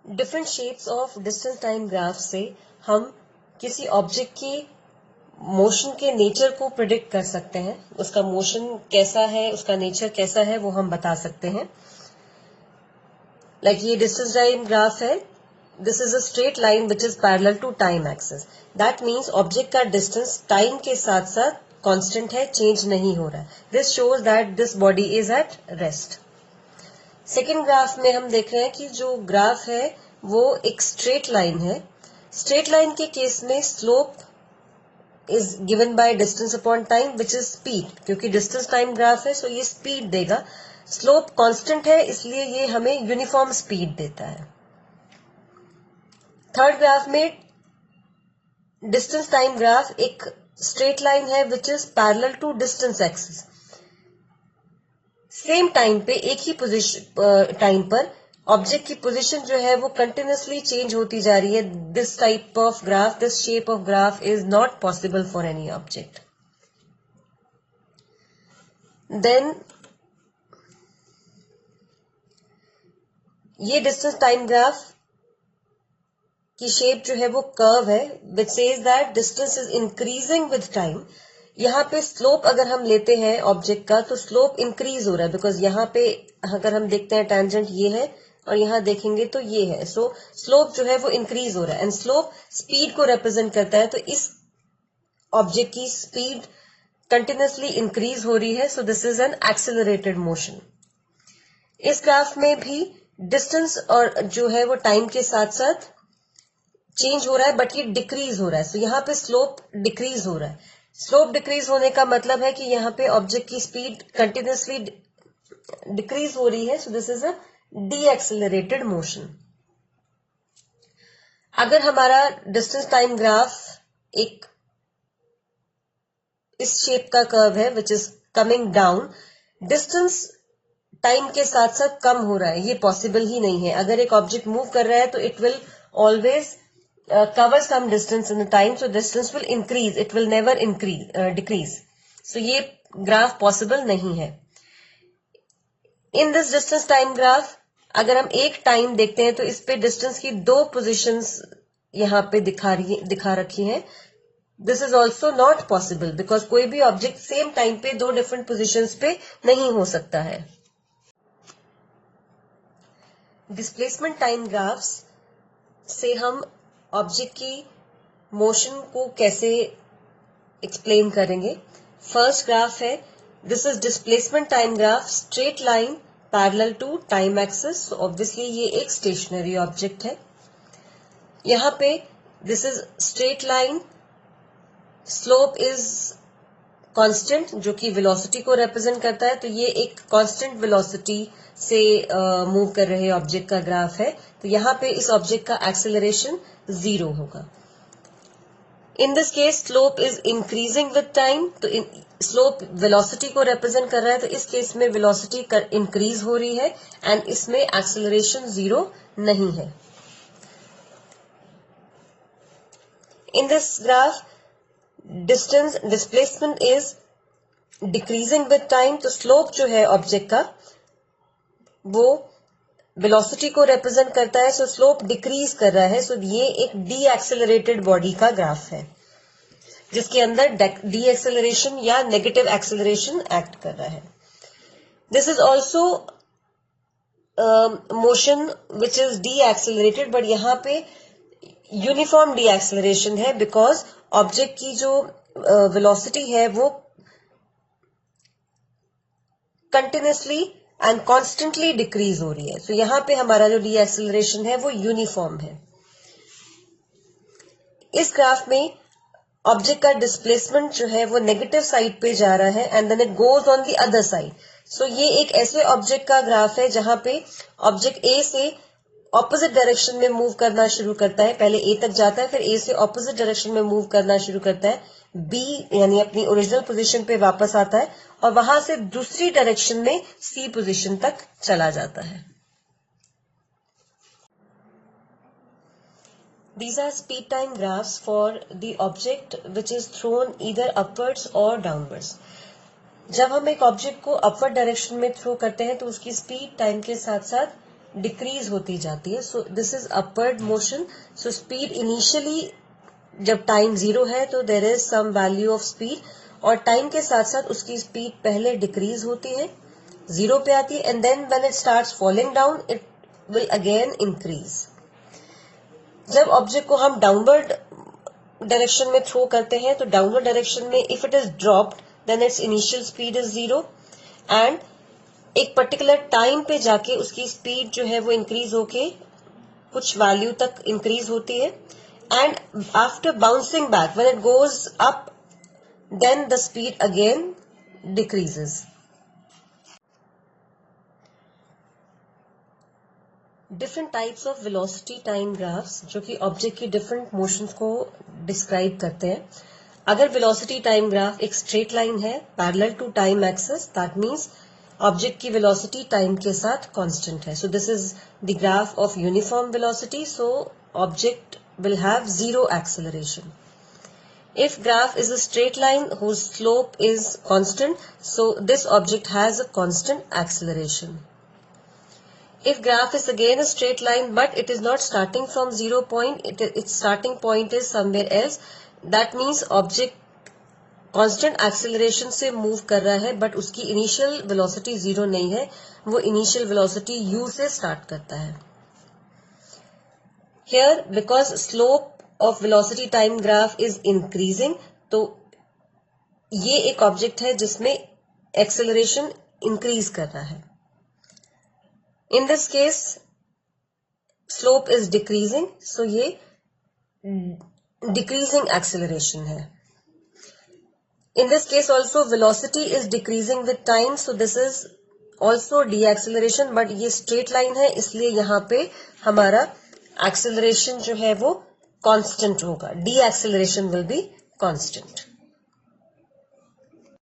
Different shapes of distance time graph से हम किसी ऑब्जेक्ट की मोशन के नेचर को प्रिडिक्ट कर सकते हैं. उसका मोशन कैसा है, उसका नेचर कैसा है, वो हम बता सकते हैं. लाइक ये डिस्टेंस टाइम ग्राफ है. This is a straight line which is parallel to time axis. That means object का डिस्टेंस टाइम के साथ साथ कांस्टेंट है, चेंज नहीं हो रहा है. This shows that this body is at rest. Second graph में हम देख रहे हैं कि जो ग्राफ है वो एक स्ट्रेट लाइन है. स्ट्रेट लाइन के केस में slope is given by distance upon time which is speed. क्योंकि डिस्टेंस टाइम ग्राफ है सो ये स्पीड देगा. स्लोप कांस्टेंट है इसलिए ये हमें यूनिफॉर्म स्पीड देता है. थर्ड ग्राफ में डिस्टेंस टाइम ग्राफ एक स्ट्रेट लाइन है which is parallel to distance axis. Same time पे एक ही पोजीशन टाइम पर ऑब्जेक्ट की पोजीशन जो है वो कंटिन्यूसली चेंज होती जा रही है. This type of graph, this shape of graph is not possible for any object. Then ये डिस्टेंस टाइम ग्राफ की शेप जो है वो कर्व है which says that distance is increasing with time. यहाँ पे स्लोप अगर हम लेते हैं ऑब्जेक्ट का तो स्लोप इंक्रीज हो रहा है बिकॉज यहाँ पे अगर हम देखते हैं टेंजेंट ये है और यहाँ देखेंगे तो ये है. सो स्लोप जो है वो इंक्रीज हो रहा है एंड स्लोप स्पीड को रिप्रेजेंट करता है. तो इस ऑब्जेक्ट की स्पीड कंटिन्यूसली इंक्रीज हो रही है. So this is an accelerated motion. इस ग्राफ में भी डिस्टेंस और जो है वो टाइम के साथ साथ चेंज हो रहा है बट ये डिक्रीज हो रहा है. सो यहाँ पे स्लोप डिक्रीज हो रहा है. स्लोप डिक्रीज होने का मतलब है कि यहाँ पे ऑब्जेक्ट की स्पीड कंटिन्यूसली डिक्रीज हो रही है. So this is a D accelerated motion. अगर हमारा डिस्टेंस टाइम ग्राफ एक इस शेप का कर्व है which is coming down, distance time के साथ साथ कम हो रहा है, ये पॉसिबल ही नहीं है. अगर एक ऑब्जेक्ट मूव कर रहा है तो it will always cover some distance in the time, so distance will increase, it will never decrease. So ये ग्राफ पॉसिबल नहीं है. In this distance time graph अगर हम एक टाइम देखते हैं तो इस पे डिस्टेंस की दो पोजीशंस यहाँ पे दिखा रखी हैं. This is also not possible because कोई भी ऑब्जेक्ट सेम टाइम पे दो डिफरेंट पोजीशंस पे नहीं हो सकता है. डिस्प्लेसमेंट टाइम ग्राफ्स से हम ऑब्जेक्ट की मोशन को कैसे एक्सप्लेन करेंगे. फर्स्ट ग्राफ है, this is displacement time graph, straight line parallel to time axis. So obviously ये एक स्टेशनरी ऑब्जेक्ट है. यहाँ पे this is straight line, slope is constant जो कि वेलोसिटी को रिप्रेजेंट करता है. तो ये एक कांस्टेंट वेलोसिटी से मूव कर रहे ऑब्जेक्ट का ग्राफ है. तो यहाँ पे इस ऑब्जेक्ट का एक्सेलरेशन 0 होगा. इन this case slope is increasing with time. तो स्लोप वेलोसिटी को रिप्रेजेंट कर रहा है. तो इस केस में वेलोसिटी इंक्रीज हो रही है एंड इसमें एक्सेलरेशन 0 नहीं है. In this graph displacement is decreasing with time. तो स्लोप जो है ऑब्जेक्ट का वो वेलोसिटी को रिप्रेजेंट करता है. सो स्लोप डिक्रीज कर रहा है. सो ये एक डी एक्सेलरेटेड बॉडी का ग्राफ है जिसके अंदर डी एक्सेलरेशन या नेगेटिव एक्सेलरेशन एक्ट कर रहा है. This is also motion which is D accelerated but यहाँ पे यूनिफॉर्म डी एक्सेलरेशन है बिकॉज ऑब्जेक्ट की जो वेलोसिटी है वो कंटिन्यूसली एंड कॉन्स्टेंटली डिक्रीज हो रही है. सो यहाँ पे हमारा जो डी एक्सेलरेशन है वो यूनिफॉर्म है. इस ग्राफ में ऑब्जेक्ट का डिस्प्लेसमेंट जो है वो नेगेटिव साइड पे जा रहा है and then it goes on the other side. So ये एक ऐसे ऑब्जेक्ट का ग्राफ है जहां पे ऑब्जेक्ट ए से ऑपोजिट डायरेक्शन में मूव करना शुरू करता है. पहले ए तक जाता है, फिर ए से ऑपोजिट डायरेक्शन में मूव करना शुरू करता है. बी यानी अपनी ओरिजिनल पोजीशन पे वापस आता है और वहां से दूसरी डायरेक्शन में सी पोजीशन तक चला जाता है. These are speed time graphs for the object which is thrown either upwards or downwards. जब हम एक ऑब्जेक्ट को अपवर्ड डायरेक्शन में थ्रो करते हैं तो उसकी स्पीड टाइम के साथ साथ डिक्रीज होती जाती है. So this is upward motion. So speed initially जब टाइम 0 है तो there is some value of speed, और टाइम के साथ साथ उसकी स्पीड पहले डिक्रीज होती है, 0 पे आती है, and then when it starts falling down it will again increase. जब ऑब्जेक्ट को हम डाउनवर्ड डायरेक्शन में थ्रो करते हैं तो डाउनवर्ड डायरेक्शन में if it is dropped then its initial speed is 0, and एक पर्टिकुलर टाइम पे जाके उसकी स्पीड जो है वो इंक्रीज होके कुछ वैल्यू तक इंक्रीज होती है, and after bouncing back when it goes up then the speed again decreases. Different types of velocity time graphs जो कि ऑब्जेक्ट की डिफरेंट मोशंस को डिस्क्राइब करते हैं. अगर वेलोसिटी टाइम ग्राफ एक स्ट्रेट लाइन है parallel to time axis, that means object की वेलोसिटी टाइम के साथ कांस्टेंट है. So this is the graph of uniform velocity. So object will have zero acceleration. If graph is a straight line whose slope is constant, so this object has a constant acceleration. If graph is again a straight line but it is not starting from 0 point, its starting point is somewhere else, that means object constant acceleration से move कर रहा है but उसकी initial velocity 0 नहीं है, वो initial velocity u से start करता है. Here because slope of velocity time graph is increasing, तो ये एक ऑब्जेक्ट है जिसमें एक्सेलरेशन इंक्रीज कर रहा है. In this case slope is decreasing, so ये डिक्रीजिंग एक्सेलरेशन है. In this case also velocity is decreasing with time, so this is also de acceleration, but ये स्ट्रेट लाइन है इसलिए यहाँ पे हमारा एक्सेलरेशन जो है वो कांस्टेंट होगा. D acceleration will be constant.